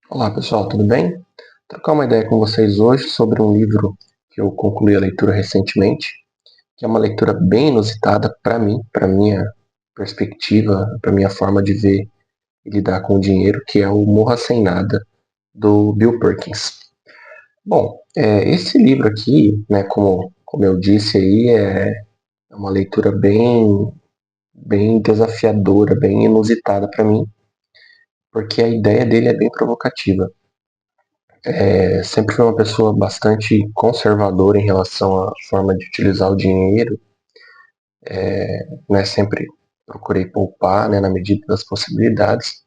Olá pessoal, tudo bem? Trocar uma ideia com vocês hoje sobre um livro que eu concluí a leitura recentemente, que é uma leitura bem inusitada para mim, para minha perspectiva, para minha forma de ver e lidar com o dinheiro, que é o Morra Sem Nada, do Bill Perkins. Bom, esse livro aqui, né, como eu disse aí, é uma leitura bem desafiadora, bem inusitada para mim, porque a ideia dele é bem provocativa. Sempre fui uma pessoa bastante conservadora em relação à forma de utilizar o dinheiro, né? Sempre procurei poupar, né, na medida das possibilidades.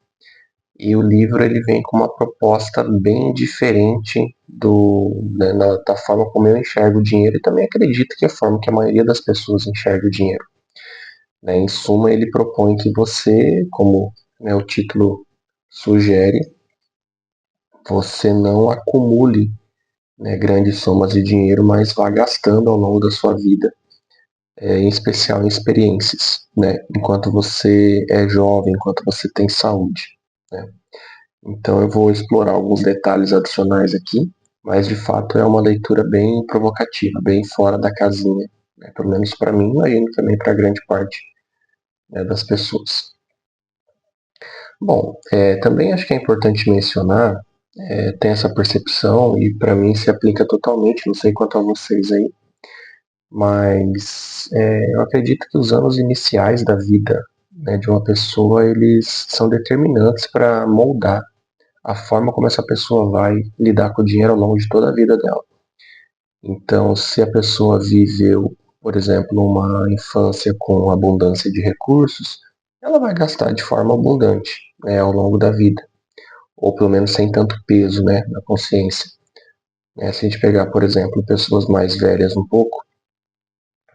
E o livro ele vem com uma proposta bem diferente né, da forma como eu enxergo o dinheiro e também acredito que é a forma que a maioria das pessoas enxerga o dinheiro. Né? Em suma, ele propõe que você, como, né, o título sugere, você não acumule, né, grandes somas de dinheiro, mas vá gastando ao longo da sua vida, em especial em experiências, né, enquanto você é jovem, enquanto você tem saúde. Né. Então eu vou explorar alguns detalhes adicionais aqui, mas de fato é uma leitura bem provocativa, bem fora da casinha, né, pelo menos para mim, imagino também para grande parte, né, das pessoas. Bom, também acho que é importante mencionar, tem essa percepção e para mim se aplica totalmente, não sei quanto a vocês aí, mas eu acredito que os anos iniciais da vida, né, de uma pessoa, eles são determinantes para moldar a forma como essa pessoa vai lidar com o dinheiro ao longo de toda a vida dela. Então, se a pessoa viveu, por exemplo, uma infância com abundância de recursos, ela vai gastar de forma abundante, né, ao longo da vida, ou pelo menos sem tanto peso, né, na consciência. Se a gente pegar, por exemplo, pessoas mais velhas um pouco,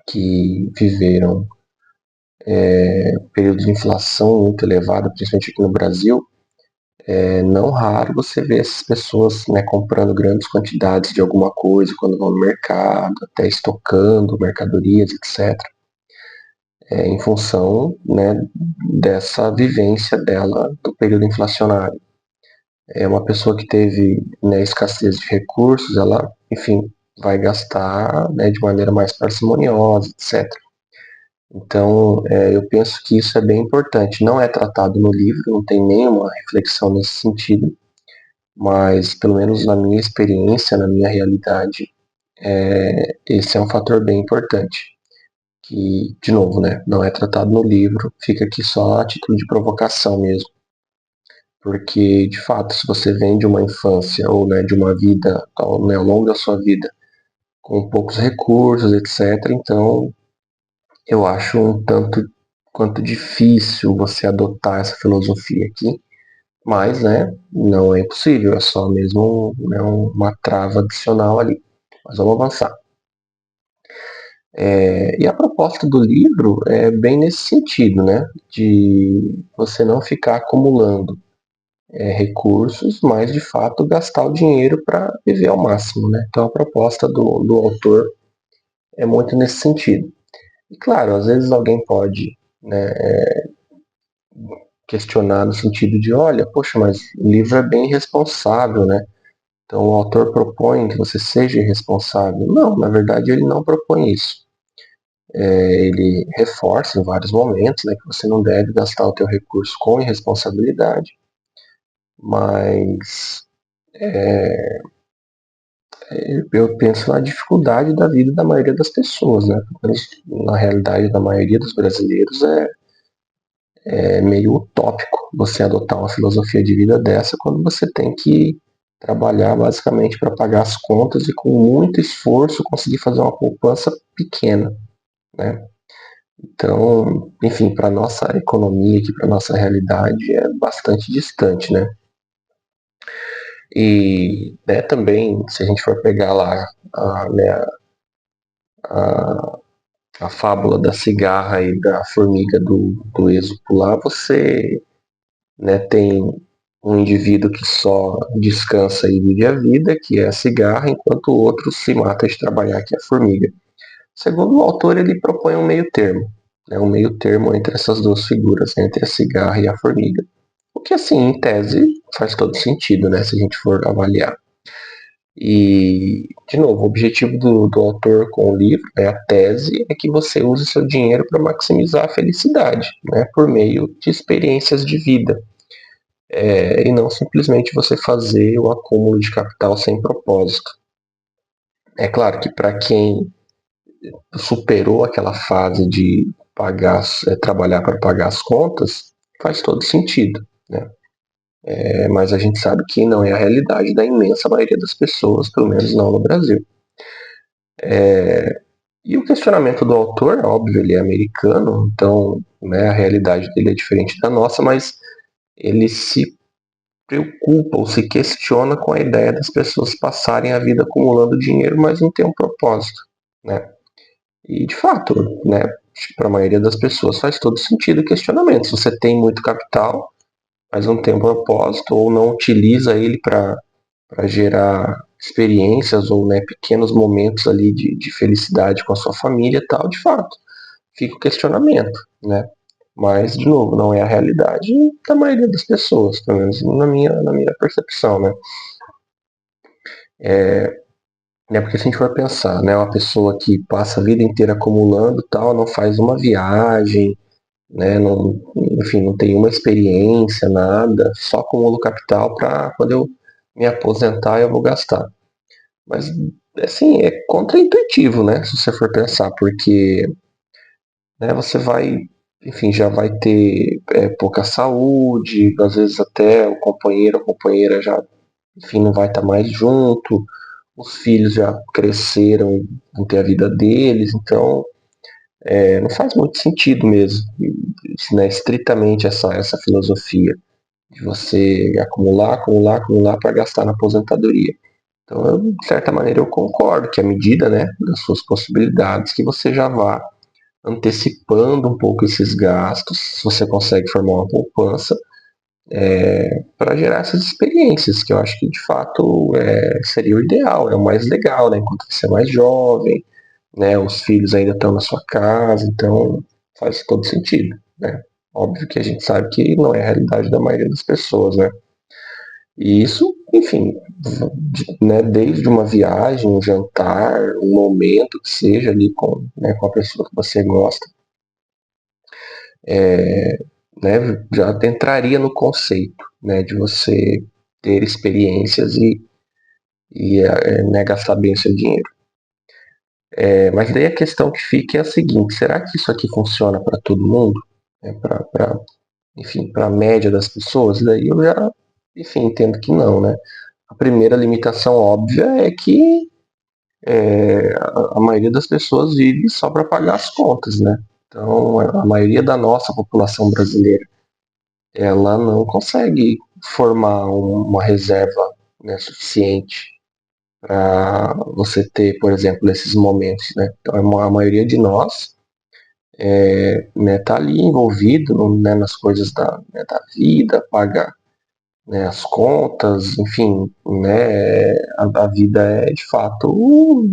que viveram um período de inflação muito elevado, principalmente aqui no Brasil, não raro você vê essas pessoas, né, comprando grandes quantidades de alguma coisa quando vão no mercado, até estocando mercadorias, etc., em função, né, dessa vivência dela do período inflacionário. É uma pessoa que teve, né, escassez de recursos, ela, enfim, vai gastar, né, de maneira mais parcimoniosa, etc. Então, eu penso que isso é bem importante. Não é tratado no livro, não tem nenhuma reflexão nesse sentido, mas, pelo menos na minha experiência, na minha realidade, esse é um fator bem importante. Que, de novo, né, não é tratado no livro, fica aqui só a título de provocação mesmo. Porque, de fato, se você vem de uma infância ou, né, de uma vida, né, ao longo da sua vida, com poucos recursos, etc., então eu acho um tanto quanto difícil você adotar essa filosofia aqui, mas, né, não é impossível, é só mesmo, né, uma trava adicional ali. Mas vamos avançar. E a proposta do livro é bem nesse sentido, né, de você não ficar acumulando recursos, mas de fato gastar o dinheiro para viver ao máximo, né? Então a proposta do autor é muito nesse sentido. E claro, às vezes alguém pode, né, questionar no sentido de, olha, poxa, mas o livro é bem irresponsável, né? Então o autor propõe que você seja irresponsável. Não, na verdade ele não propõe isso. Ele reforça em vários momentos, né, que você não deve gastar o teu recurso com irresponsabilidade, mas eu penso na dificuldade da vida da maioria das pessoas, né? Pelo menos na realidade da maioria dos brasileiros é meio utópico você adotar uma filosofia de vida dessa quando você tem que trabalhar basicamente para pagar as contas e com muito esforço conseguir fazer uma poupança pequena, né? Então, enfim, para nossa economia aqui, para nossa realidade é bastante distante, né? E, né, também, se a gente for pegar lá né, a, a fábula da cigarra e da formiga do Êxopo lá, você, né, tem um indivíduo que só descansa e vive a vida, que é a cigarra, enquanto o outro se mata de trabalhar, que é a formiga. Segundo o autor, ele propõe um meio termo, né, um meio termo entre essas duas figuras, entre a cigarra e a formiga. O que, assim, em tese, faz todo sentido, né, se a gente for avaliar. E, de novo, o objetivo do autor com o livro, né, a tese, é que você use seu dinheiro para maximizar a felicidade, né, por meio de experiências de vida. E não simplesmente você fazer o acúmulo de capital sem propósito. É claro que para quem superou aquela fase de trabalhar para pagar as contas, faz todo sentido, né? Mas a gente sabe que não é a realidade da imensa maioria das pessoas, pelo menos não no Brasil. E o questionamento do autor, óbvio, ele é americano, então, né, a realidade dele é diferente da nossa, mas ele se preocupa ou se questiona com a ideia das pessoas passarem a vida acumulando dinheiro, mas não ter um propósito, né? E de fato, né, para a maioria das pessoas faz todo sentido o questionamento. Se você tem muito capital, mas não tem um propósito ou não utiliza ele para gerar experiências ou, né, pequenos momentos ali de felicidade com a sua família e tal, de fato, fica o questionamento, né? Mas, de novo, não é a realidade da maioria das pessoas, pelo menos na minha percepção, né? Porque se a gente for pensar, né, uma pessoa que passa a vida inteira acumulando tal, não faz uma viagem, né, não, enfim, não tem uma experiência, nada, só acumula o capital para quando eu me aposentar eu vou gastar. Mas, assim, é contraintuitivo, né, se você for pensar, porque, né, você vai, enfim, já vai ter pouca saúde, às vezes até o companheiro, a companheira já, enfim, não vai estar mais junto, os filhos já cresceram, vão ter a vida deles, então não faz muito sentido mesmo, né, estritamente essa filosofia de você acumular, acumular, acumular para gastar na aposentadoria. Então, de certa maneira, eu concordo que à medida, né, das suas possibilidades, que você já vá antecipando um pouco esses gastos, se você consegue formar uma poupança, para gerar essas experiências, que eu acho que de fato seria o ideal, é o mais legal, né, enquanto você é mais jovem, né, os filhos ainda estão na sua casa, então faz todo sentido, né. Óbvio que a gente sabe que não é a realidade da maioria das pessoas, né. E isso, enfim, né, desde uma viagem, um jantar, um momento que seja ali com a pessoa que você gosta, né, já entraria no conceito, né, de você ter experiências e né, gastar bem o seu dinheiro. Mas daí a questão que fica é a seguinte: será que isso aqui funciona para todo mundo? Né, enfim, para a média das pessoas? Daí eu já, enfim, entendo que não, né? A primeira limitação óbvia é que a maioria das pessoas vive só para pagar as contas, né? Então, a maioria da nossa população brasileira, ela não consegue formar uma reserva, né, suficiente para você ter, por exemplo, nesses momentos, né? Então, a maioria de nós né, tá ali envolvido né, nas coisas né, da vida, paga, né, as contas, enfim, né, a vida é de fato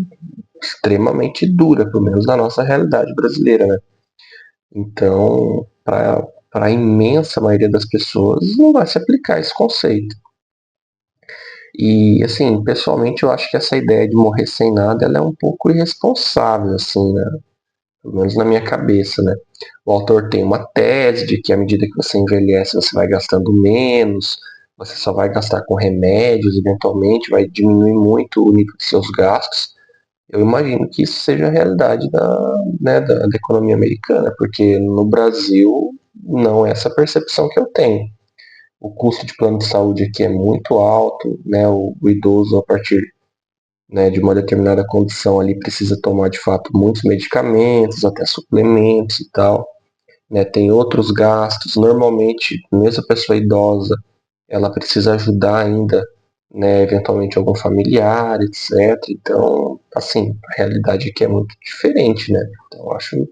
extremamente dura, pelo menos na nossa realidade brasileira, né? Então, para a imensa maioria das pessoas, não vai se aplicar esse conceito. E, assim, pessoalmente, eu acho que essa ideia de morrer sem nada, ela é um pouco irresponsável, assim, né? Pelo menos na minha cabeça, né? O autor tem uma tese de que à medida que você envelhece, você vai gastando menos, você só vai gastar com remédios, eventualmente vai diminuir muito o nível de seus gastos. Eu imagino que isso seja a realidade né, da economia americana, porque no Brasil não é essa percepção que eu tenho. O custo de plano de saúde aqui é muito alto, né, o idoso a partir né, de uma determinada condição ali precisa tomar de fato muitos medicamentos, até suplementos e tal, né, tem outros gastos. Normalmente, mesmo a pessoa idosa, ela precisa ajudar ainda, né, eventualmente algum familiar, etc. Então, assim, a realidade aqui é muito diferente, né? Então, eu acho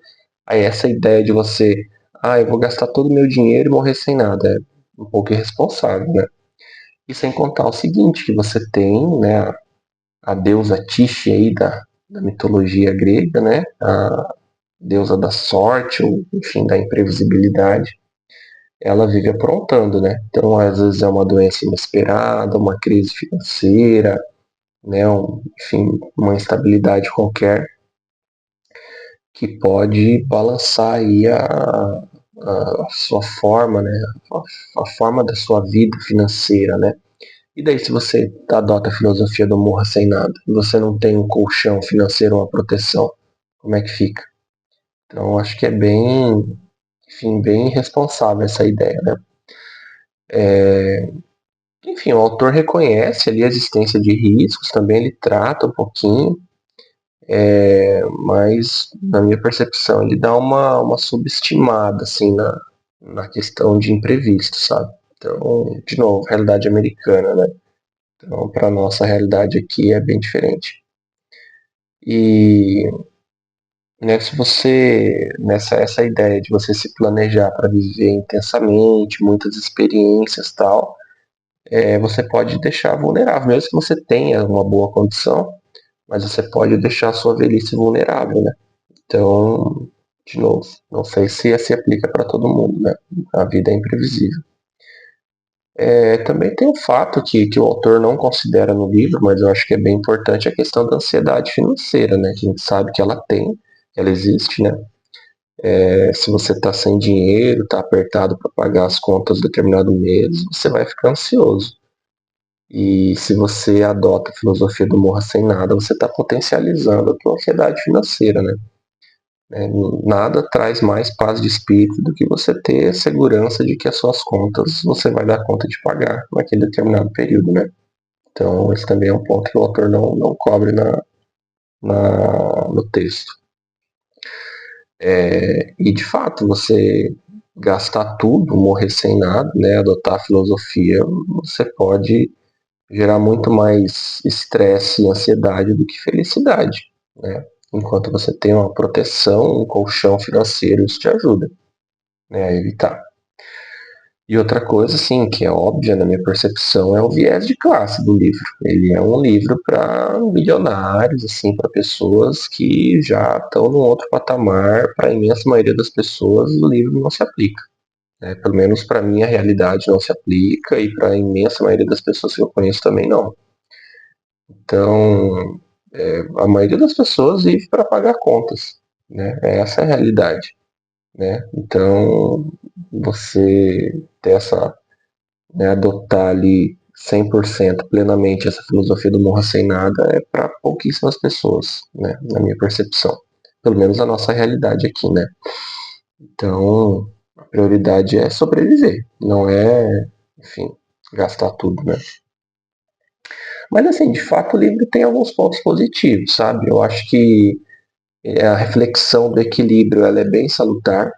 aí essa ideia de você, eu vou gastar todo o meu dinheiro e morrer sem nada, é um pouco irresponsável, né? E sem contar o seguinte, que você tem, né, a deusa Tiche aí da mitologia grega, né? A deusa da sorte, ou enfim, da imprevisibilidade. ela vive aprontando, né? Então, às vezes é uma doença inesperada, uma crise financeira, né? Enfim, uma instabilidade qualquer que pode balançar aí a sua forma, né? A forma da sua vida financeira, né? E daí, se você adota a filosofia do morra sem nada, e você não tem um colchão financeiro, uma proteção, como é que fica? Então, acho que é bem, enfim, bem irresponsável essa ideia, né? Enfim, o autor reconhece ali a existência de riscos, também ele trata um pouquinho, mas na minha percepção ele dá uma subestimada assim na questão de imprevisto, sabe? Então, de novo, realidade americana, né? Então, para nossa realidade aqui é bem diferente. E né, se você nessa essa ideia de você se planejar para viver intensamente, muitas experiências, tal, você pode deixar vulnerável, mesmo que você tenha uma boa condição, mas você pode deixar a sua velhice vulnerável, né? Então, de novo, não sei se aplica para todo mundo, né? A vida é imprevisível. Também tem um fato que o autor não considera no livro, mas eu acho que é bem importante, a questão da ansiedade financeira, né? Que a gente sabe que ela tem, que ela existe, né? Se você está sem dinheiro, está apertado para pagar as contas do determinado mês, você vai ficar ansioso. E se você adota a filosofia do morra sem nada, você está potencializando a tua ansiedade financeira, né? Nada traz mais paz de espírito do que você ter segurança de que as suas contas você vai dar conta de pagar naquele determinado período, né? Então, esse também é um ponto que o autor não cobre no texto. E, de fato, você gastar tudo, morrer sem nada, né? Adotar a filosofia, você pode gerar muito mais estresse e ansiedade do que felicidade, né? Enquanto você tem uma proteção, um colchão financeiro, isso te ajuda, né, a evitar. E outra coisa, assim, que é óbvia na minha percepção, é o viés de classe do livro. Ele é um livro para milionários, assim, para pessoas que já estão num outro patamar. Para a imensa maioria das pessoas, o livro não se aplica. Né? Pelo menos para mim, a realidade não se aplica e para a imensa maioria das pessoas que eu conheço também não. Então, a maioria das pessoas vive para pagar contas, né? Essa é a realidade, né? Então, você ter né, adotar ali 100% plenamente essa filosofia do morra sem nada é para pouquíssimas pessoas, né? Na minha percepção. Pelo menos a nossa realidade aqui, né? Então, a prioridade é sobreviver, não é, enfim, gastar tudo, né? Mas assim, de fato o livro tem alguns pontos positivos, sabe? Eu acho que a reflexão do equilíbrio ela é bem salutar.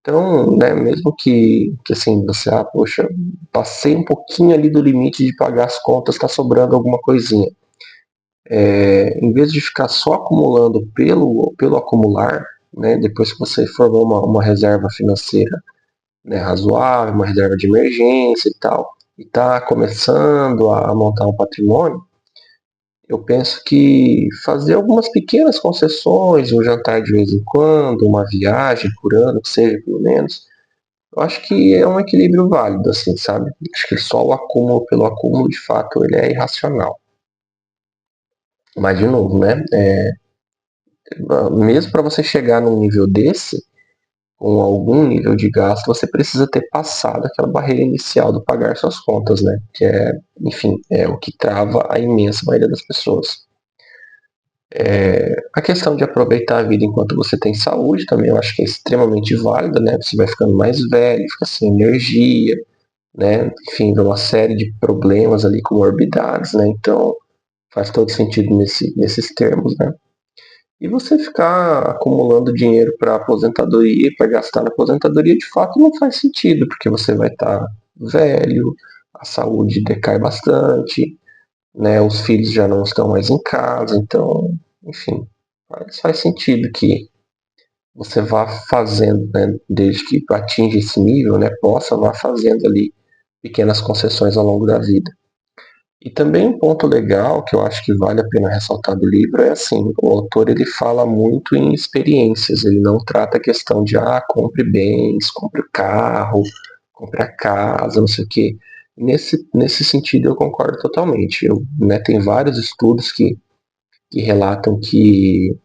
Então, né, mesmo que assim, você, poxa, passei um pouquinho ali do limite de pagar as contas, está sobrando alguma coisinha. Em vez de ficar só acumulando pelo acumular, né, depois que você formou uma reserva financeira, né, razoável, uma reserva de emergência e tal, e está começando a montar um patrimônio, eu penso que fazer algumas pequenas concessões, um jantar de vez em quando, uma viagem por ano, que seja pelo menos, eu acho que é um equilíbrio válido, assim, sabe? Acho que só o acúmulo pelo acúmulo, de fato, ele é irracional. Mas, de novo, né? Mesmo para você chegar num nível desse, com algum nível de gasto, você precisa ter passado aquela barreira inicial do pagar suas contas, né? Que é, enfim, é o que trava a imensa maioria das pessoas. A questão de aproveitar a vida enquanto você tem saúde também eu acho que é extremamente válida, né? Você vai ficando mais velho, fica sem energia, né? Enfim, uma série de problemas ali, comorbidades, né? Então faz todo sentido nesses termos, né? E você ficar acumulando dinheiro para aposentadoria e para gastar na aposentadoria de fato não faz sentido, porque você vai estar velho, a saúde decai bastante, né? Os filhos já não estão mais em casa, então, enfim, faz sentido que você vá fazendo, né, desde que atinja esse nível, né, possa vá fazendo ali pequenas concessões ao longo da vida. E também um ponto legal que eu acho que vale a pena ressaltar do livro é assim, o autor ele fala muito em experiências, ele não trata a questão de compre bens, compre carro, comprar casa, não sei o quê. Nesse sentido eu concordo totalmente. Tem vários estudos que relatam que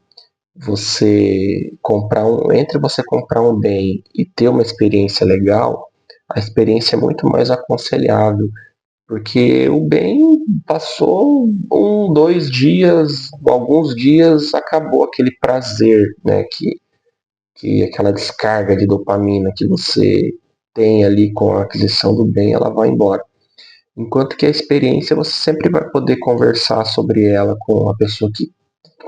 entre você comprar um bem e ter uma experiência legal, a experiência é muito mais aconselhável, porque o bem passou 2 dias, alguns dias, acabou aquele prazer, né, que aquela descarga de dopamina que você tem ali com a aquisição do bem, ela vai embora. Enquanto que a experiência você sempre vai poder conversar sobre ela com a pessoa que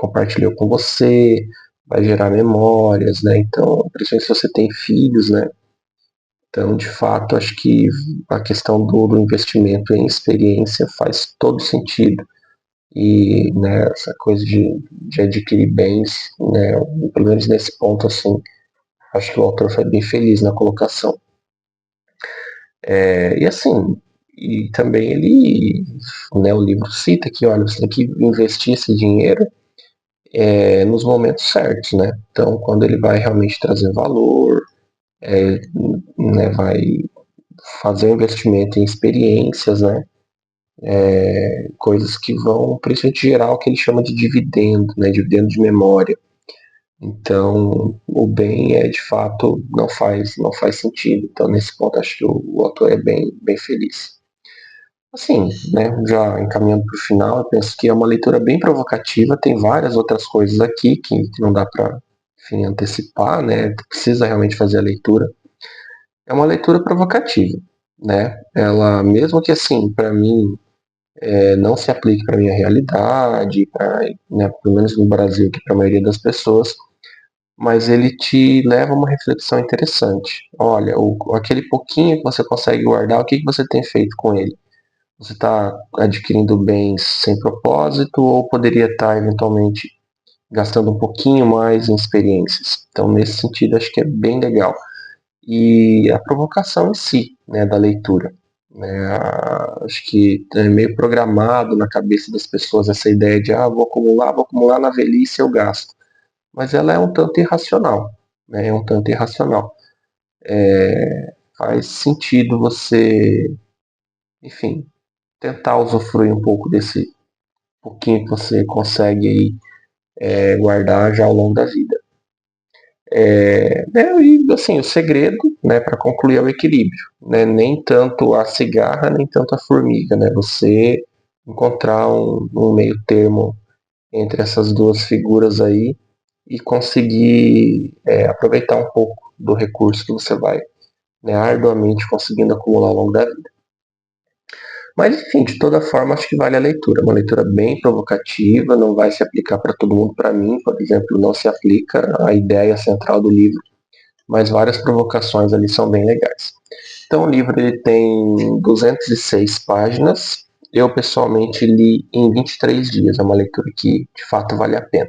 compartilhou com você, vai gerar memórias, né? Então, principalmente se você tem filhos, né? Então, de fato, acho que a questão do investimento em experiência faz todo sentido. E, né, essa coisa de adquirir bens, né, pelo menos nesse ponto, assim, acho que o autor foi bem feliz na colocação. E assim, e também ele, né, o livro cita que, olha, você tem que investir esse dinheiro nos momentos certos, né? Então, quando ele vai realmente trazer valor, né, vai fazer um investimento em experiências, né? Coisas que vão, principalmente gerar o que ele chama de dividendo, né? Dividendo de memória. Então, o bem de fato não faz sentido. Então, nesse ponto, acho que o autor é bem, bem feliz. Assim, né, já encaminhando para o final, eu penso que é uma leitura bem provocativa, tem várias outras coisas aqui que não dá para antecipar, né, precisa realmente fazer a leitura. É uma leitura provocativa, né, ela, mesmo que assim, para mim, não se aplique para minha realidade, né, pelo menos no Brasil, que para a maioria das pessoas, mas ele te leva a uma reflexão interessante. Olha, aquele pouquinho que você consegue guardar, o que você tem feito com ele? Você está adquirindo bens sem propósito ou poderia estar eventualmente gastando um pouquinho mais em experiências? Então, nesse sentido, acho que é bem legal. E a provocação em si, né, da leitura. Né, acho que é meio programado na cabeça das pessoas essa ideia de vou acumular na velhice eu gasto. Mas ela é um tanto irracional. Né, é um tanto irracional. Faz sentido você, enfim, tentar usufruir um pouco desse pouquinho que você consegue aí, guardar já ao longo da vida. E assim, o segredo, né, para concluir é o equilíbrio, né? Nem tanto a cigarra, nem tanto a formiga, né? Você encontrar um meio termo entre essas duas figuras aí e conseguir aproveitar um pouco do recurso que você vai, né, arduamente conseguindo acumular ao longo da vida. Mas, enfim, de toda forma, acho que vale a leitura. Uma leitura bem provocativa, não vai se aplicar para todo mundo. Para mim, por exemplo, não se aplica a ideia central do livro, mas várias provocações ali são bem legais. Então, o livro ele tem 206 páginas. Eu, pessoalmente, li em 23 dias. É uma leitura que, de fato, vale a pena.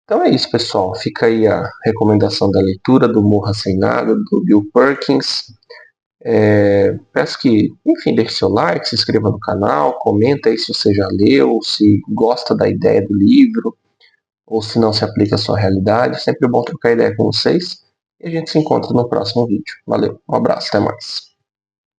Então é isso, pessoal. Fica aí a recomendação da leitura do Morra Sem Nada, do Bill Perkins. Peço que, enfim, deixe seu like, se inscreva no canal, comenta aí se você já leu, se gosta da ideia do livro, ou se não se aplica à sua realidade. Sempre bom trocar ideia com vocês. E a gente se encontra no próximo vídeo. Valeu, um abraço, até mais.